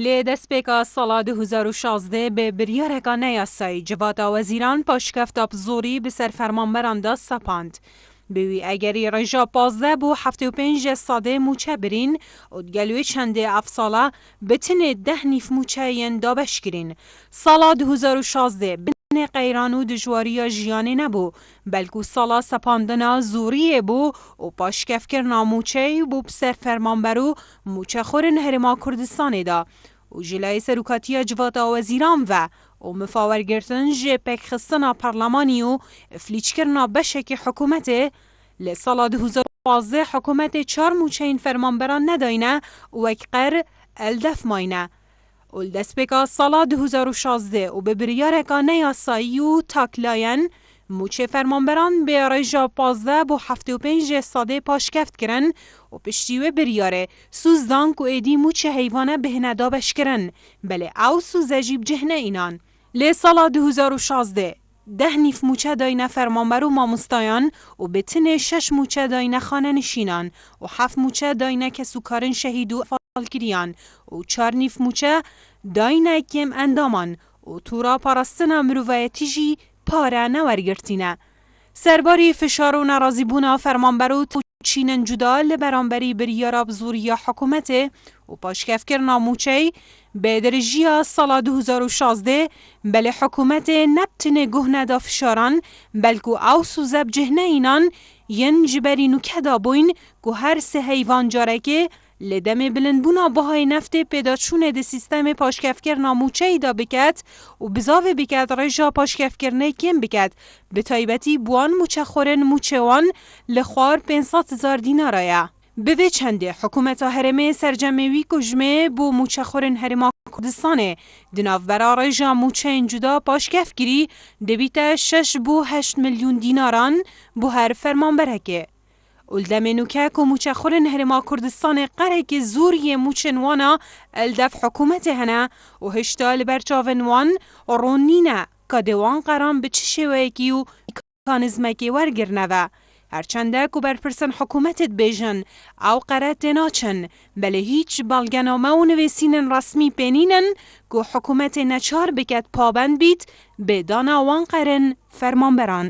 لی دەستپێکا ساڵا 2016 بە بریارێکا نەیاسایی جڤاتا وەزیران پاشکەفتە زۆری بەسەر فەرمانبەراندا سەپاند. بوی ئەگەری ڕێژا 15 بۆ 75 سادێ موچە برین و گەلوێ چەندێ ئەفساڵا بتنێ 10 نیف موچەیەن دابەشکرین. ساڵا 2016 بنێ قەیران و دژواریە ژیانێ نەبوو، بەلکو ساڵا سەپاندنا زۆریێ بوو و پاشکەفکردنا موچەی بۆ بسەر فەرمانبەر و موچەخۆرن هەرێما کوردستانێدا و جلای سەرۆکاتیە جڤاتا وەزیران و مفاوەرگرتن جێ پێکخستنا پەرلەمانی و فلیچکردنا بەشێکی حکوومەتێ لە ساڵا 2015 حکوومەتێ 4 موچەین فەرمانبەران نەداینە وەک قەر ئەلدەف ماینە. و دەستپێکا ساڵا 2016 و بە بریارێکا نەیاسایی و تاکلایەن موچێ فەرمانبەران بێ ڕێژا 15 بۆ 75 سادێ پاشکەفت کرن و پشتیوێ بریارێ سوزدان و ئێدی موچە هەیوانە بهنە دابەشکردن بەلێ ئاو سوزەجی بجهنە ئینان. لێ ساڵا 2016 10 نیف موچە داینە فەرمانبەر و مامۆستایان و بتنێ 6 موچە داینە خانە نشینان و 7 موچە داینە کەسوکارن شەهید و فالکریان و 4 نیف موچە داینە کێم ئەندامان و توورا پاراستنا مرۆڤایەتیژی پارە نەوەرگرتینە. سەرباری فشار و نەڕازیبوونا فەرمانبەر و چینن جودا لە بەرامبەری بریارا بزوریە حکوومەتێ و پاشکەفکردنا موچەی بێدرژیە ساڵا 2016 بەلێ حکوومەتێ نەبتنێ گوهنەدا فشاران بەلکو ئاو سوزە بجهنە ئینان یەن جبەری نوکەدا بووین و هەر سێ هەیڤان جارێکێ لە دەمێ بلندبوونا بەهای نەفتێ پێداچوونێ دە سیستەمێ پاشکەفکردنا موچەیدا بکات و بزاوێ بکات ڕێژا پاشکەفکردنەی کێم بکات بە تایبەتی بوان موچەخۆرن موچێوان لە خوار 500,000 دینارایە. بوێ چەندێ حکوومەتە هەرێمێ سەرجەمێوی کوژمێ بۆ موچەخۆرن هەرێما کوردستانێ دناوبەرا ڕێژا موچەین جودا پاشکەفکری دەبیتە 6 بۆ 8 ملیۆن دیناران بۆ هەر فەرمانبەرەکێ. ولدەمێنوکەک و موچەخۆرن هەرێما کوردستانێ قەرێکی زۆریە موچن وانە ئەلدەف حکوومەتێ هەنە و هێشتا لەبەر چاوێن وان ڕوون نینە کە دێوان قەران بە چ شێوەیەکی و میکانیزمێکی وەرگرنەوە. هەرچەندەک و بەرپرسن حکوومەتت بێژن ئەو قەرە تێناچن بەلێ هیچ بەڵگەنامە و نوێسینن ڕەسمی پێنینن و حکوومەتێ نەچار بکات پابەند بیت بێدانا وان قەرن فەرمانبەران.